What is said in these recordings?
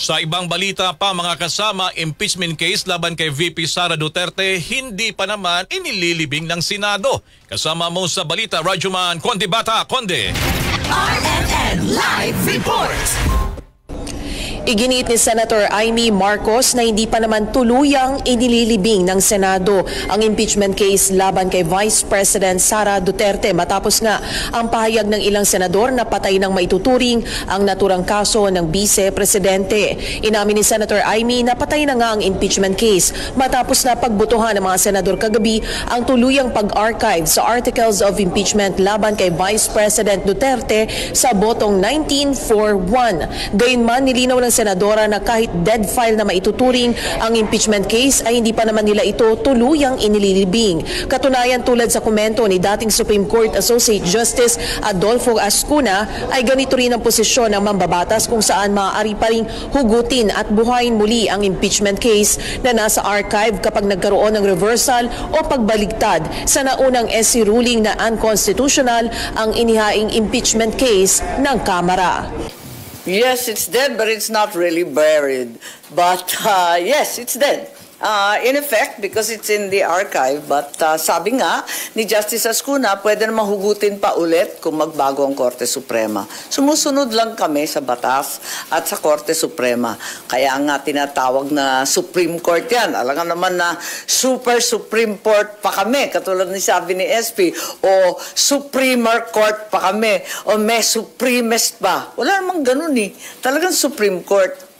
Sa ibang balita pa mga kasama, impeachment case laban kay VP Sara Duterte hindi pa naman inililibing ng Senado. Kasama mo sa balita, Rajuman Conde Bata, Conde. RNN Live Report. Iginiit ni Senator Amy Marcos na hindi pa naman tuluyang inililibing ng Senado ang impeachment case laban kay Vice President Sara Duterte matapos nga ang pahayag ng ilang senador na patay ng maituturing ang naturang kaso ng Vice Presidente. Inamin ni Senator Amy na patay na nga ang impeachment case matapos na pagbutuhan ng mga senador kagabi ang tuluyang pag-archive sa articles of impeachment laban kay Vice President Duterte sa botong 19-4-1. Gayunman, nilinaw ng senadora na kahit dead file na maituturing ang impeachment case ay hindi pa naman nila ito tuluyang inililibing. Katunayan, tulad sa komento ni dating Supreme Court Associate Justice Adolfo Ascuna, ay ganito rin ang posisyon ng mambabatas kung saan maaari pa ring hugutin at buhayin muli ang impeachment case na nasa archive kapag nagkaroon ng reversal o pagbaligtad sa naunang SC ruling na unconstitutional ang inihaing impeachment case ng Kamara. Yes, it's dead, but it's not really buried. But yes, it's dead. In effect, because it's in the archive, but sabi nga ni Justice Ascuna, pwede na mahugutin pa ulit kung magbago ang Korte Suprema. Sumusunod lang kami sa batas at sa Korte Suprema. Kaya nga tinatawag na Supreme Court yan. Alam nga naman na Super Supreme Court pa kami, katulad ni sabi ni SP, o Supremer Court pa kami, o may Supremest pa. Wala namang ganun eh. Talagang Supreme Court.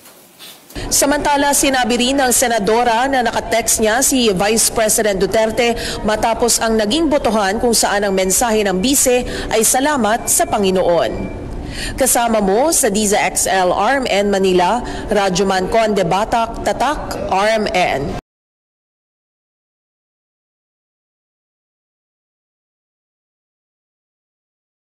Samantala, sinabi rin ng senadora na nakatext niya si Vice President Duterte matapos ang naging botohan kung saan ang mensahe ng bise ay salamat sa Panginoon. Kasama mo sa Diza XL RMN Manila, Rajuman Conde Batak, Tatak, RMN.